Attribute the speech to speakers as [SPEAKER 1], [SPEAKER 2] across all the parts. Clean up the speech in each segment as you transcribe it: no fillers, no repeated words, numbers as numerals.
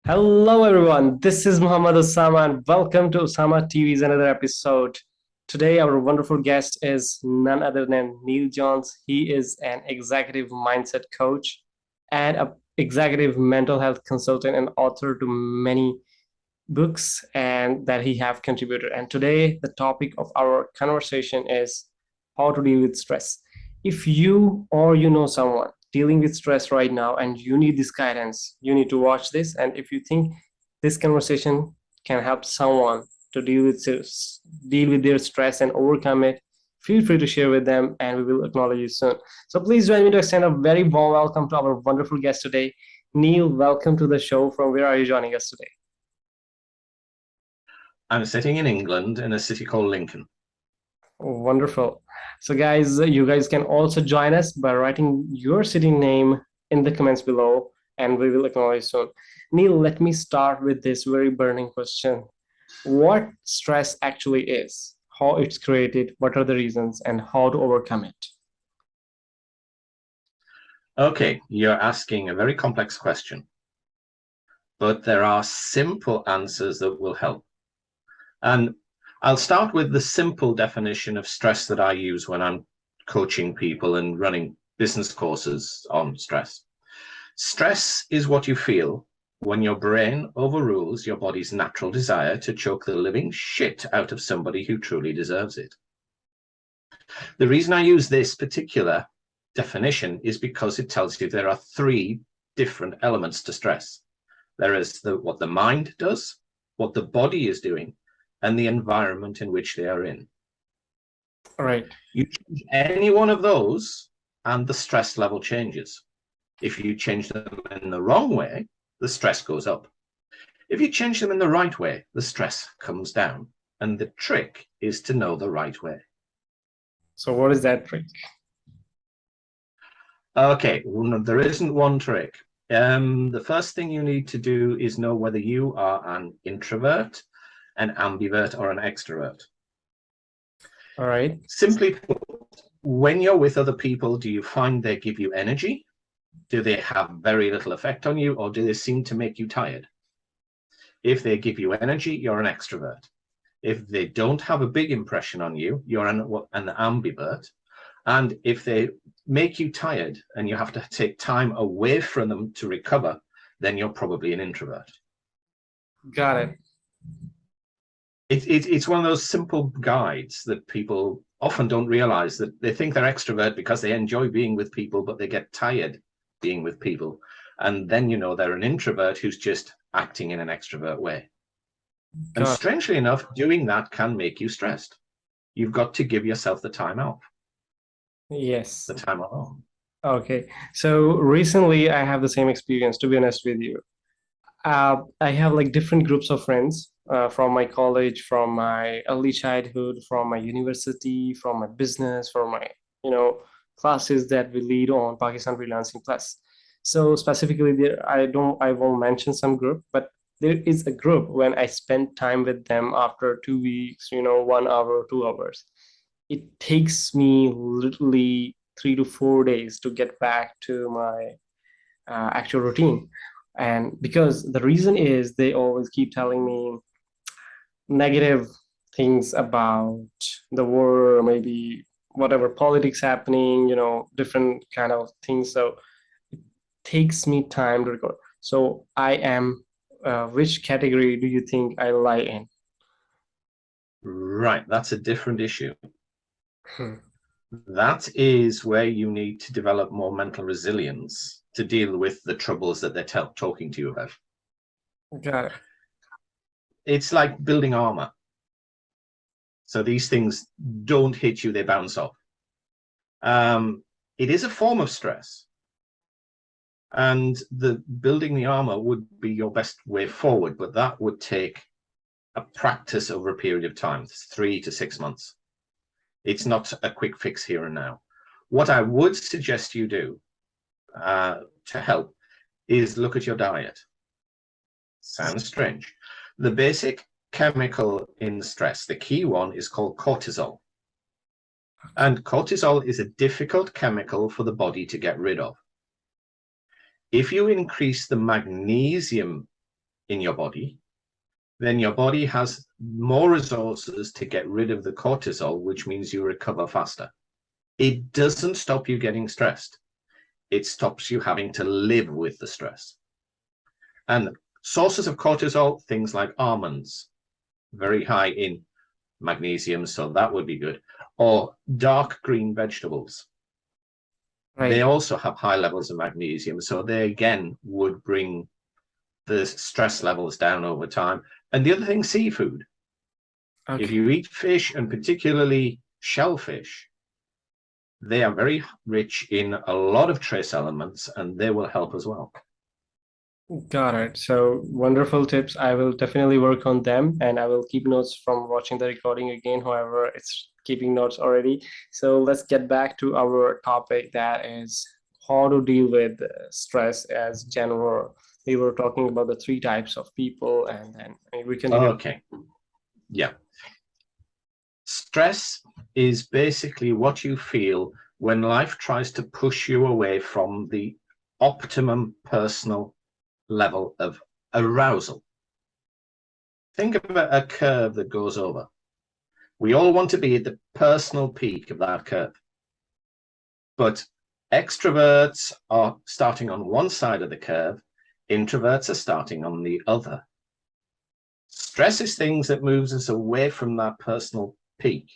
[SPEAKER 1] Hello, everyone. This is Muhammad Usama, and welcome to Usama TV's another episode. Today, our wonderful guest is none other than Neil Johns. He is an executive mindset coach and a executive mental health consultant and author to many books and that he have contributed. And today, the topic of our conversation is how to deal with stress. If you or you know someone dealing with stress right now and you need this guidance, you need to watch this. And if you think this conversation can help someone to deal with their stress and overcome it, feel free to share with them and we will acknowledge you soon. So please join me to extend a very warm welcome to our wonderful guest today. Neil, welcome to the show. From where are you joining us today?
[SPEAKER 2] I'm sitting in England in a city called Lincoln.
[SPEAKER 1] Wonderful. So, guys, you guys can also join us by writing your city name in the comments below, and we will acknowledge soon. Neil, let me start with this very burning question. What stress actually is, how it's created, what are the reasons, and how to overcome it?
[SPEAKER 2] Okay, you're asking a very complex question, but there are simple answers that will help. And I'll start with the simple definition of stress that I use when I'm coaching people and running business courses on stress. Stress is what you feel when your brain overrules your body's natural desire to choke the living shit out of somebody who truly deserves it. The reason I use this particular definition is because it tells you there are three different elements to stress. There is what the mind does, what the body is doing, and the environment in which they are in.
[SPEAKER 1] All right.
[SPEAKER 2] You change any one of those and the stress level changes. If you change them in the wrong way, the stress goes up. If you change them in the right way, the stress comes down. And the trick is to know the right way.
[SPEAKER 1] So, what is that trick?
[SPEAKER 2] Okay, well, there isn't one trick. The first thing you need to do is know whether you are an introvert, an ambivert, or an extrovert.
[SPEAKER 1] All right.
[SPEAKER 2] Simply put, when you're with other people, do you find they give you energy? Do they have very little effect on you, or do they seem to make you tired? If they give you energy, you're an extrovert. If they don't have a big impression on you, you're an ambivert. And if they make you tired and you have to take time away from them to recover, then you're probably an introvert.
[SPEAKER 1] Got it.
[SPEAKER 2] It's one of those simple guides that people often don't realize, that they think they're extrovert because they enjoy being with people, but they get tired being with people. And then, you know, they're an introvert who's just acting in an extrovert way. And strangely enough, doing that can make you stressed. You've got to give yourself the time off.
[SPEAKER 1] Yes.
[SPEAKER 2] The time alone.
[SPEAKER 1] Okay. So recently I have the same experience, to be honest with you. I have like different groups of friends from my college, from my early childhood, from my university, from my business, from my, you know, classes that we lead on Pakistan Freelancing Plus. So specifically there, I won't mention some group, but there is a group when I spend time with them after 2 weeks, 1 hour, 2 hours. It takes me literally 3 to 4 days to get back to my actual routine. And because the reason is they always keep telling me negative things about the war, maybe whatever politics happening, different kind of things. So it takes me time to record. So I am, which category do you think I lie in?
[SPEAKER 2] Right, that's a different issue.
[SPEAKER 1] Hmm.
[SPEAKER 2] That is where you need to develop more mental resilience to deal with the troubles that they're talking to you about.
[SPEAKER 1] Got it.
[SPEAKER 2] It's like building armor. So these things don't hit you, they bounce off. It is a form of stress. And the building the armor would be your best way forward, but that would take a practice over a period of time, 3 to 6 months. It's not a quick fix here and now. What I would suggest you do to help is look at your diet. Sounds strange. The basic chemical in stress, the key one, is called cortisol. And cortisol is a difficult chemical for the body to get rid of. If you increase the magnesium in your body, then your body has more resources to get rid of the cortisol, which means you recover faster. It doesn't stop you getting stressed. It stops you having to live with the stress. And sources of cortisol, things like almonds, very high in magnesium, so that would be good. Or dark green vegetables. They
[SPEAKER 1] Right.
[SPEAKER 2] also have high levels of magnesium, so they again would bring the stress levels down over time. And the other thing, seafood. If
[SPEAKER 1] Okay.
[SPEAKER 2] you eat fish, and particularly shellfish, they are very rich in a lot of trace elements, and they will help as well.
[SPEAKER 1] Got it. So wonderful tips. I will definitely work on them and I will keep notes from watching the recording again. However, it's keeping notes already. So let's get back to our topic, that is how to deal with stress as general. We were talking about the three types of people and then we continue.
[SPEAKER 2] Okay, yeah. Stress is basically what you feel when life tries to push you away from the optimum personal level of arousal. Think about a curve that goes over. We all want to be at the personal peak of that curve. But extroverts are starting on one side of the curve, introverts are starting on the other. Stress is things that moves us away from that personal peak.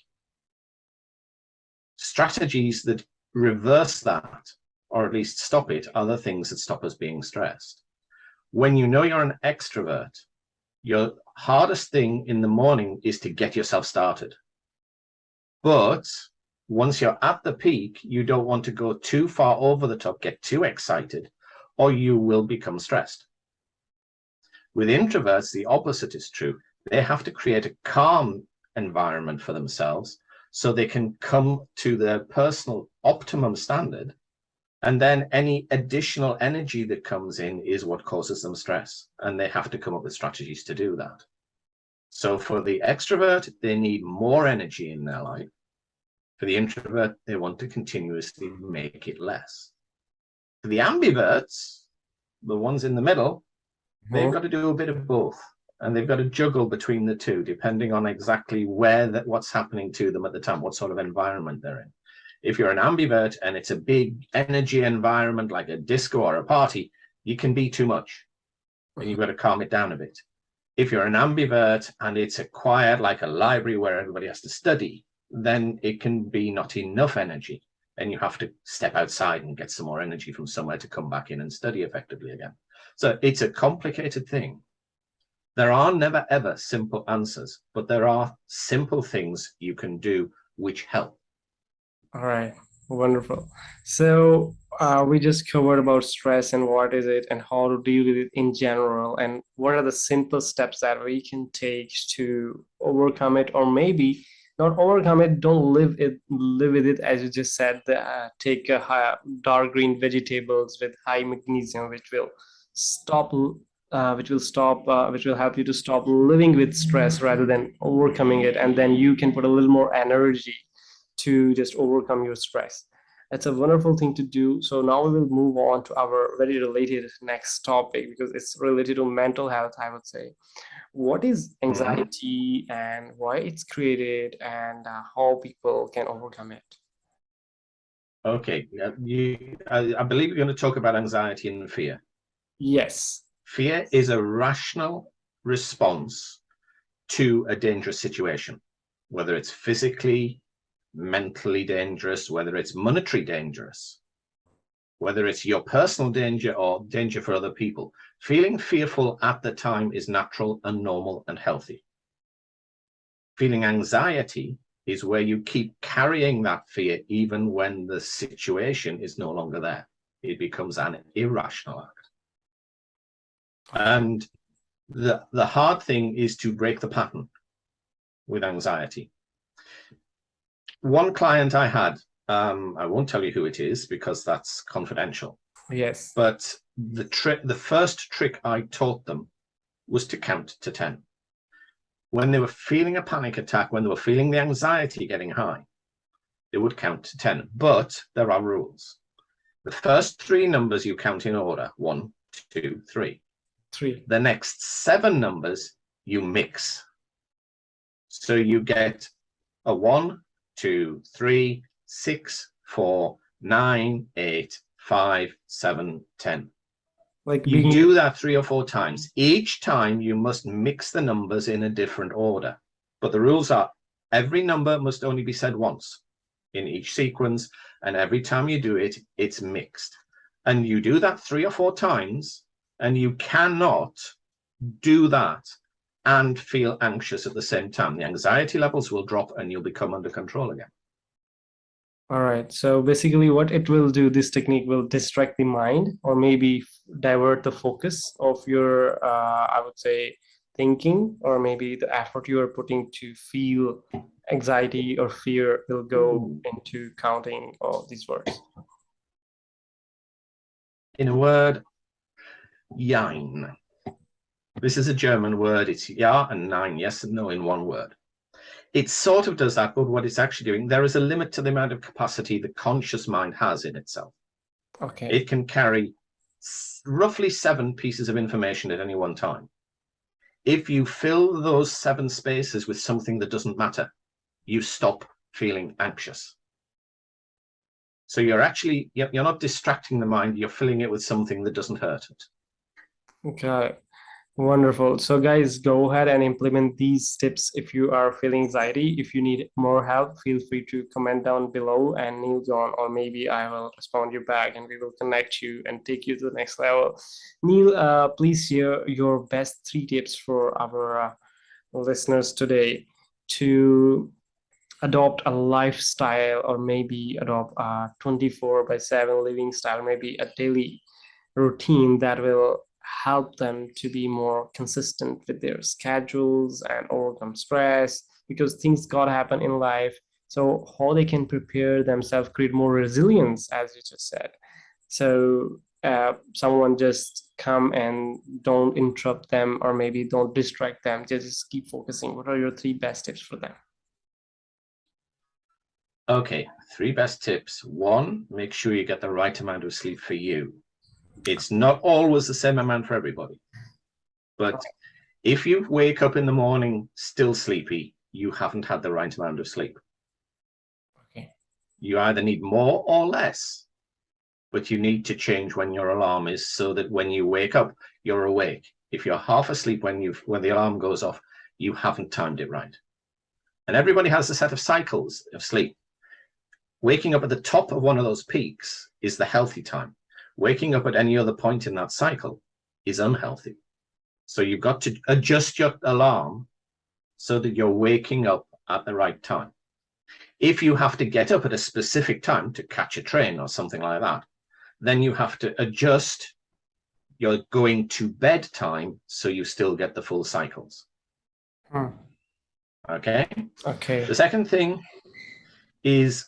[SPEAKER 2] Strategies that reverse that, or at least stop it, are the things that stop us being stressed. When you know you're an extrovert, your hardest thing in the morning is to get yourself started. But once you're at the peak, you don't want to go too far over the top, get too excited, or you will become stressed. With introverts, the opposite is true. They have to create a calm environment for themselves so they can come to their personal optimum standard. And then any additional energy that comes in is what causes them stress. And they have to come up with strategies to do that. So for the extrovert, they need more energy in their life. For the introvert, they want to continuously make it less. For the ambiverts, the ones in the middle, they've got to do a bit of both. And they've got to juggle between the two, depending on exactly what's happening to them at the time, what sort of environment they're in. If you're an ambivert and it's a big energy environment like a disco or a party, you can be too much and you've got to calm it down a bit. If you're an ambivert and it's a quiet, like a library where everybody has to study, then it can be not enough energy and you have to step outside and get some more energy from somewhere to come back in and study effectively again. So it's a complicated thing. There are never ever simple answers, but there are simple things you can do which help.
[SPEAKER 1] All right, wonderful. So we just covered about stress and what is it and how to deal with it in general, and what are the simple steps that we can take to overcome it, or maybe not overcome it. Don't live with it, as you just said. Take dark green vegetables with high magnesium, stop, which will help you to stop living with stress rather than overcoming it, and then you can put a little more energy to just overcome your stress. It's a wonderful thing to do. So now we will move on to our very related next topic because it's related to mental health, I would say. What is anxiety and why it's created and how people can overcome it?
[SPEAKER 2] Okay, I believe you're going to talk about anxiety and fear.
[SPEAKER 1] Yes.
[SPEAKER 2] Fear is a rational response to a dangerous situation, whether it's physically, mentally dangerous, whether it's monetary dangerous, whether it's your personal danger or danger for other people. Feeling fearful at the time is natural and normal and healthy. Feeling anxiety is where you keep carrying that fear even when the situation is no longer there. It becomes an irrational act. And the hard thing is to break the pattern with anxiety. One client I had, I won't tell you who it is because that's confidential,
[SPEAKER 1] Yes.
[SPEAKER 2] but the first trick I taught them was to count to 10. When they were feeling a panic attack, when they were feeling the anxiety getting high, they would count to 10. But there are rules. The first three numbers you count in order, 1, 2, 3.
[SPEAKER 1] 3.
[SPEAKER 2] The next 7 numbers you mix. So you get a 1, 2, 3, 6, 4, 9, 8, 5, 7, 10.
[SPEAKER 1] Like
[SPEAKER 2] You
[SPEAKER 1] being
[SPEAKER 2] do that 3 or 4 times. Each time you must mix the numbers in a different order. But the rules are every number must only be said once in each sequence, and every time you do it, it's mixed. And you do that 3 or 4 times, and you cannot do that and feel anxious at the same time. The anxiety levels will drop and you'll become under control again.
[SPEAKER 1] All right. So basically what it will do, this technique will distract the mind or maybe divert the focus of your, I would say, thinking, or maybe the effort you are putting to feel anxiety or fear will go into counting all these words.
[SPEAKER 2] In a word, Jein. This is a German word. It's ja and nein, yes and no in one word. It sort of does that, but what it's actually doing, there is a limit to the amount of capacity the conscious mind has in itself.
[SPEAKER 1] Okay.
[SPEAKER 2] It can carry roughly 7 pieces of information at any one time. If you fill those 7 spaces with something that doesn't matter, you stop feeling anxious. So you're not distracting the mind, you're filling it with something that doesn't hurt it.
[SPEAKER 1] Okay. Wonderful. So guys, go ahead and implement these tips if you are feeling anxiety. If you need more help, feel free to comment down below and Neil John, or maybe I will respond you back and we will connect you and take you to the next level. Neil, please share your best 3 tips for our listeners today to adopt a lifestyle, or maybe adopt a 24/7 living style, maybe a daily routine that will help them to be more consistent with their schedules and overcome stress, because things gotta happen in life. So how they can prepare themselves, create more resilience, as you just said. So someone just come and don't interrupt them, or maybe don't distract them, just keep focusing. What are your 3 best tips for them?
[SPEAKER 2] Okay, 3 best tips. 1, make sure you get the right amount of sleep for you. It's not always the same amount for everybody. But if you wake up in the morning still sleepy, you haven't had the right amount of sleep.
[SPEAKER 1] Okay.
[SPEAKER 2] You either need more or less, but you need to change when your alarm is, so that when you wake up, you're awake. If you're half asleep when the alarm goes off, you haven't timed it right. And everybody has a set of cycles of sleep. Waking up at the top of one of those peaks is the healthy time. Waking up at any other point in that cycle is unhealthy. So you've got to adjust your alarm so that you're waking up at the right time. If you have to get up at a specific time to catch a train or something like that, then you have to adjust your going to bed time so you still get the full cycles. Okay?
[SPEAKER 1] Okay.
[SPEAKER 2] The second thing is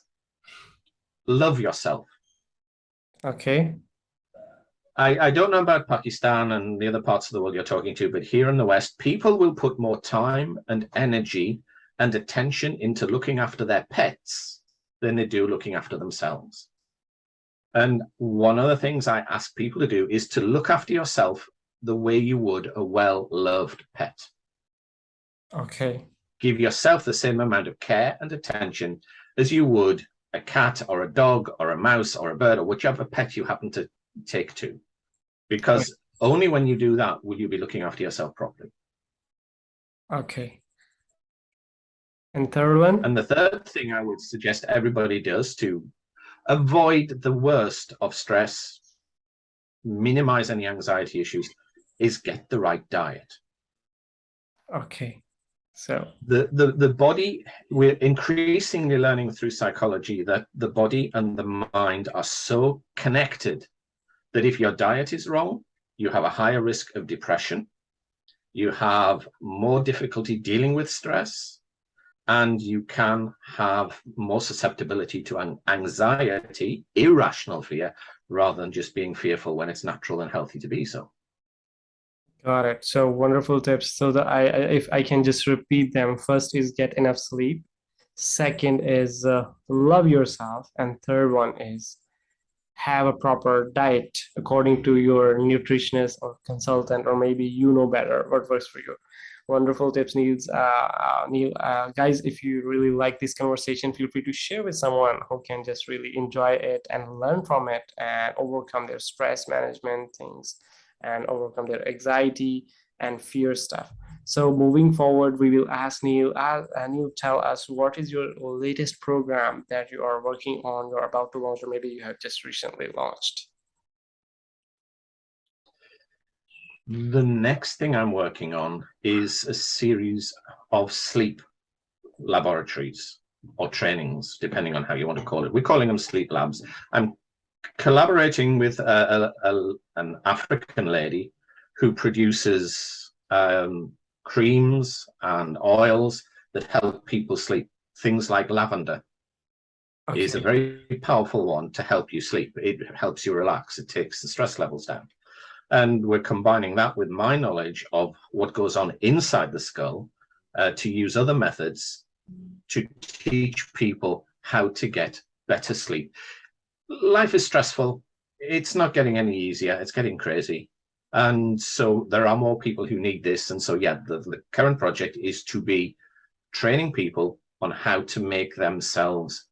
[SPEAKER 2] love yourself.
[SPEAKER 1] Okay.
[SPEAKER 2] I don't know about Pakistan and the other parts of the world you're talking to, but here in the West, people will put more time and energy and attention into looking after their pets than they do looking after themselves. And one of the things I ask people to do is to look after yourself the way you would a well-loved pet.
[SPEAKER 1] Okay.
[SPEAKER 2] Give yourself the same amount of care and attention as you would a cat or a dog or a mouse or a bird or whichever pet you happen to take to. Because only when you do that will you be looking after yourself properly.
[SPEAKER 1] Okay. And third one?
[SPEAKER 2] And the third thing I would suggest everybody does to avoid the worst of stress, minimize any anxiety issues, is get the right diet.
[SPEAKER 1] Okay. So
[SPEAKER 2] the body, we're increasingly learning through psychology that the body and the mind are so connected that if your diet is wrong, you have a higher risk of depression, you have more difficulty dealing with stress, and you can have more susceptibility to anxiety, irrational fear, rather than just being fearful when it's natural and healthy to be so.
[SPEAKER 1] got it. So wonderful tips. So that if I can just repeat them, first is get enough sleep. Second is love yourself. And third one is have a proper diet according to your nutritionist or consultant, or maybe you know better what works for you. Wonderful tips, Niels. Neil, guys, if you really like this conversation, feel free to share with someone who can just really enjoy it and learn from it and overcome their stress management things and overcome their anxiety and fear stuff. So moving forward, we will ask Neil. Neil, tell us what is your latest program that you are working on, you're about to launch, or maybe you have just recently launched.
[SPEAKER 2] The next thing I'm working on is a series of sleep laboratories or trainings, depending on how you want to call it. We're calling them sleep labs. I'm collaborating with an African lady who produces creams and oils that help people sleep. Things like lavender is a
[SPEAKER 1] Okay.
[SPEAKER 2] very powerful one to help you sleep. It helps you relax. It takes the stress levels down. And we're combining that with my knowledge of what goes on inside the skull to use other methods to teach people how to get better sleep. Life is stressful. It's not getting any easier. It's getting crazy. And so there are more people who need this. And so, yeah, the current project is to be training people on how to make themselves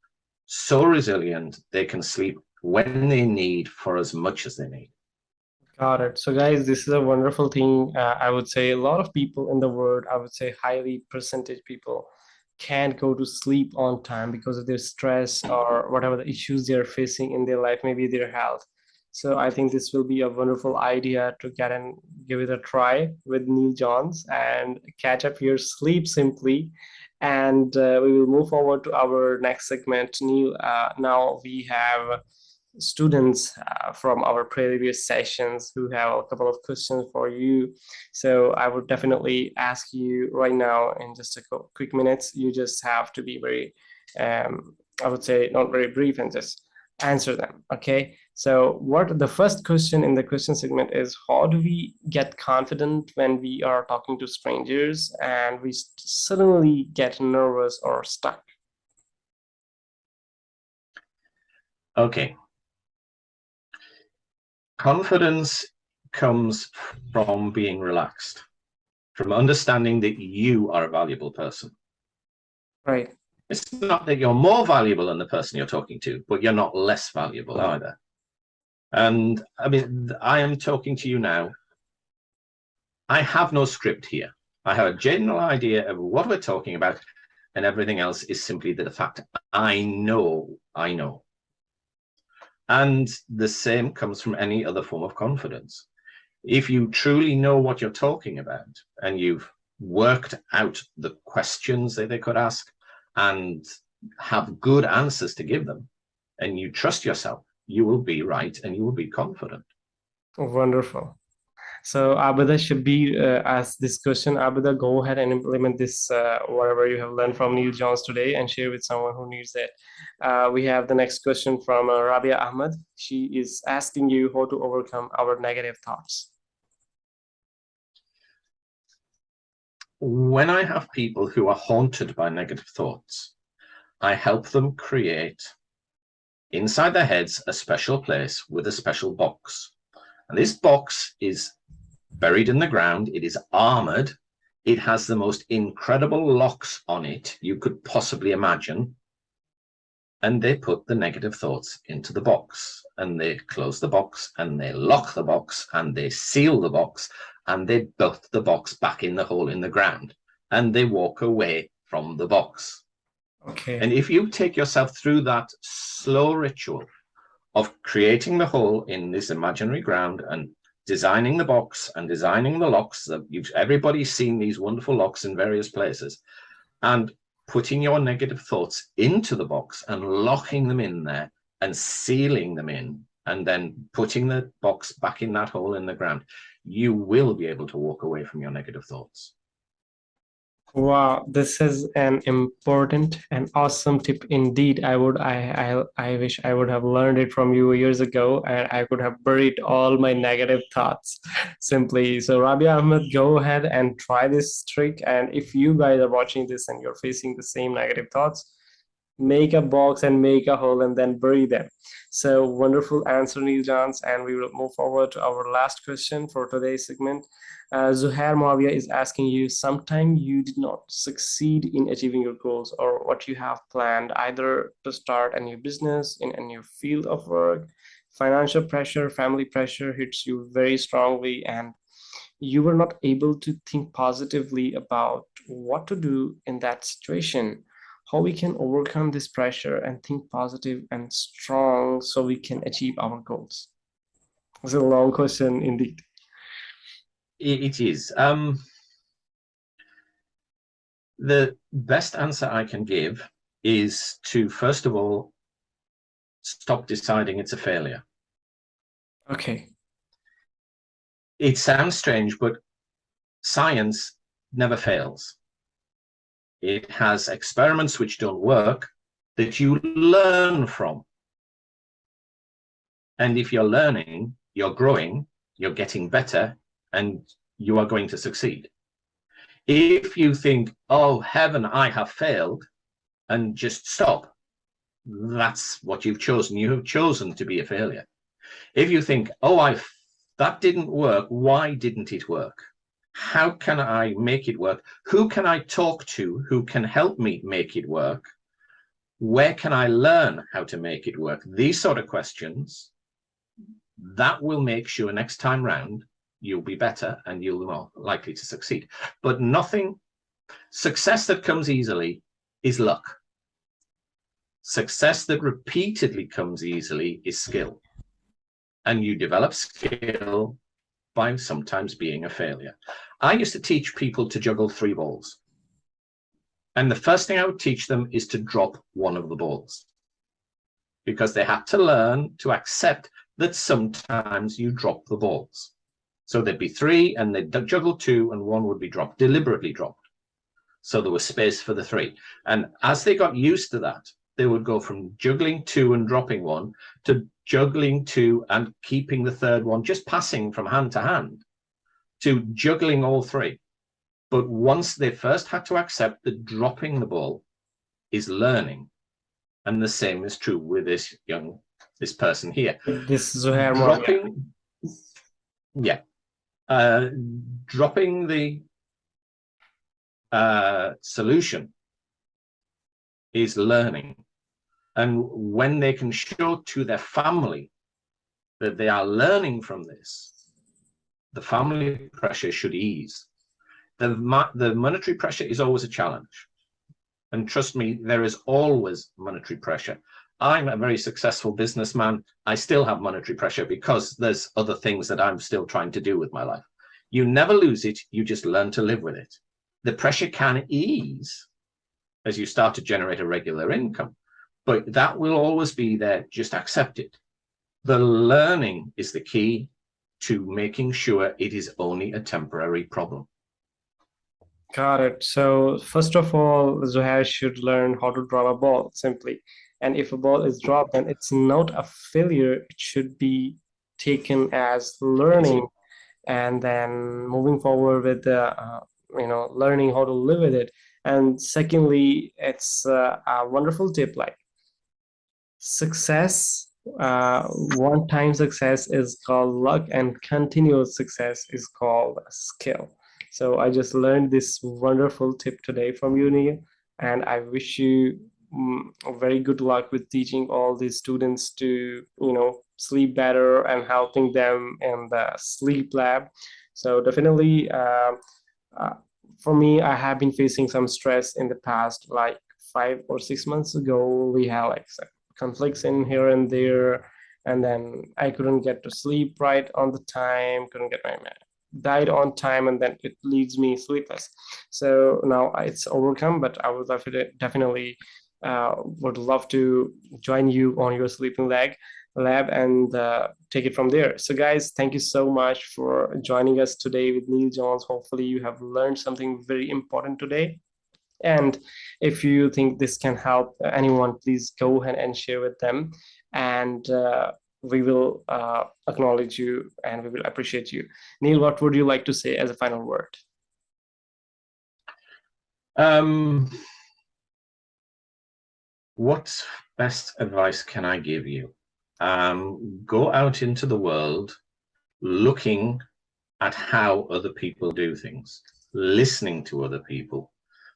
[SPEAKER 2] so resilient they can sleep when they need for as much as they need.
[SPEAKER 1] Got it. So, guys, this is a wonderful thing. I would say a lot of people in the world, I would say highly percentage people, can't go to sleep on time because of their stress or whatever the issues they're facing in their life, maybe their health. So, I think this will be a wonderful idea to get and give it a try with Neil Johns and catch up your sleep simply. And we will move forward to our next segment. Neil, now we have students from our previous sessions who have a couple of questions for you. So I would definitely ask you right now in just a quick minutes. You just have to be very, I would say, not very brief and just answer them. Okay. So what the first question in the question segment is, how do we get confident when we are talking to strangers and we suddenly get nervous or stuck?
[SPEAKER 2] Okay. Confidence comes from being relaxed, from understanding that you are a valuable person.
[SPEAKER 1] Right.
[SPEAKER 2] It's not that you're more valuable than the person you're talking to, but you're not less valuable either. And I mean, I am talking to you now. I have no script here. I have a general idea of what we're talking about, and everything else is simply the fact I know. And the same comes from any other form of confidence. If you truly know what you're talking about and you've worked out the questions that they could ask and have good answers to give them, and you trust yourself, you will be right and you will be confident.
[SPEAKER 1] Wonderful. So Abida should be ask this question. Abida, go ahead and implement this whatever you have learned from Neil Jones today and share with someone who needs it. We have the next question from Rabia Ahmed. She is asking you how to overcome our negative thoughts.
[SPEAKER 2] When I have people who are haunted by negative thoughts, I help them create inside their heads a special place with a special box. And this box is buried in the ground. It is armored. It has the most incredible locks on it you could possibly imagine. And they put the negative thoughts into the box, and they close the box, and they lock the box, and they seal the box, and they put the box back in the hole in the ground, and they walk away from the box.
[SPEAKER 1] Okay.
[SPEAKER 2] And if you take yourself through that slow ritual of creating the hole in this imaginary ground and designing the box and designing the locks, that everybody's seen these wonderful locks in various places, and putting your negative thoughts into the box and locking them in there and sealing them in, and then putting the box back in that hole in the ground, you will be able to walk away from your negative thoughts.
[SPEAKER 1] Wow, this is an important and awesome tip indeed. I wish I would have learned it from you years ago, and I could have buried all my negative thoughts simply. So Rabia Ahmed, go ahead and try this trick. And if you guys are watching this and you're facing the same negative thoughts, make a box and make a hole and then bury them. So wonderful answer, Neil Johns. And we will move forward to our last question for today's segment. Zuhair Moavia is asking you, sometime you did not succeed in achieving your goals or what you have planned, either to start a new business in a new field of work, financial pressure, family pressure hits you very strongly, and you were not able to think positively about what to do in that situation, how we can overcome this pressure and think positive and strong so we can achieve our goals. It's a long question indeed.
[SPEAKER 2] It is. The best answer I can give is to, first of all, stop deciding it's a failure.
[SPEAKER 1] Okay.
[SPEAKER 2] It sounds strange, but science never fails. It has experiments which don't work that you learn from. And if you're learning, you're growing, you're getting better, and you are going to succeed. If you think, oh, heaven, I have failed, and just stop, that's what you've chosen. You have chosen to be a failure. If you think, oh, that didn't work, why didn't it work? How can I make it work? Who can I talk to who can help me make it work? Where can I learn how to make it work? These sort of questions, that will make sure next time round you'll be better and you'll be more likely to succeed. But success that comes easily is luck. Success that repeatedly comes easily is skill. And you develop skill by sometimes being a failure. I used to teach people to juggle 3 balls. And the first thing I would teach them is to drop one of the balls, because they had to learn to accept that sometimes you drop the balls. So there'd be 3 and they'd juggle 2 and 1 would be dropped, deliberately dropped. So there was space for the 3. And as they got used to that, they would go from juggling 2 and dropping 1 to juggling 2 and keeping the 3rd one, just passing from hand to hand, to juggling all 3. But once they first had to accept that dropping the ball is learning, and the same is true with this person here.
[SPEAKER 1] This Zuhair Moavia.
[SPEAKER 2] Dropping the solution is learning. And when they can show to their family that they are learning from this, the family pressure should ease. The monetary pressure is always a challenge. And trust me, there is always monetary pressure. I'm a very successful businessman. I still have monetary pressure because there's other things that I'm still trying to do with my life. You never lose it. You just learn to live with it. The pressure can ease as you start to generate a regular income, but that will always be there. Just accept it. The learning is the key to making sure it is only a temporary problem.
[SPEAKER 1] Got it. So first of all, Zuhair should learn how to drop a ball simply. And if a ball is dropped, then it's not a failure. It should be taken as learning, and then moving forward with learning how to live with it. And secondly, it's a wonderful tip, like success, one-time success is called luck, and continuous success is called skill. So I just learned this wonderful tip today from you, Neil, and I wish you very good luck with teaching all these students to, sleep better and helping them in the sleep lab. So definitely, uh, for me, I have been facing some stress in the past, like 5 or 6 months ago. We had like conflicts in here and there, and then I couldn't get to sleep right on the time, couldn't get my diet on time, and then it leaves me sleepless. So now it's overcome, but I would definitely would love to join you on your sleeping lab and take it from there. So guys, thank you so much for joining us today with Neil Johns. Hopefully you have learned something very important today. And if you think this can help anyone, please go ahead and share with them. And we will acknowledge you and we will appreciate you. Neil, what would you like to say as a final word?
[SPEAKER 2] What best advice can I give you? Go out into the world looking at how other people do things, listening to other people,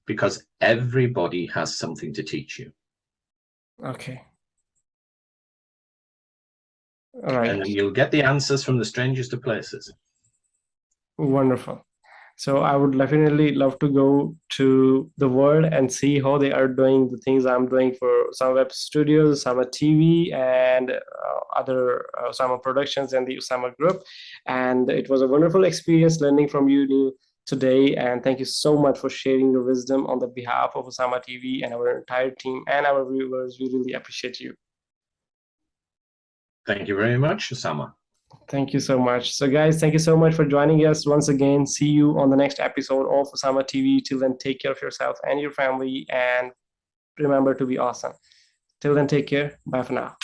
[SPEAKER 2] because everybody has something to teach you.
[SPEAKER 1] Okay. All right.
[SPEAKER 2] And you'll get the answers from the strangest of places.
[SPEAKER 1] Wonderful. So I would definitely love to go to the world and see how they are doing the things I'm doing for some web studios, Usama TV, and other Usama productions and the Usama group. And it was a wonderful experience learning from you today. And thank you so much for sharing your wisdom on the behalf of Usama TV and our entire team and our viewers. We really appreciate you.
[SPEAKER 2] Thank you very much, Usama.
[SPEAKER 1] Thank you so much. So, guys, thank you so much for joining us once again. See you on the next episode of Osama TV. Till then, take care of yourself and your family, and remember to be awesome. Till then, take care. Bye for now.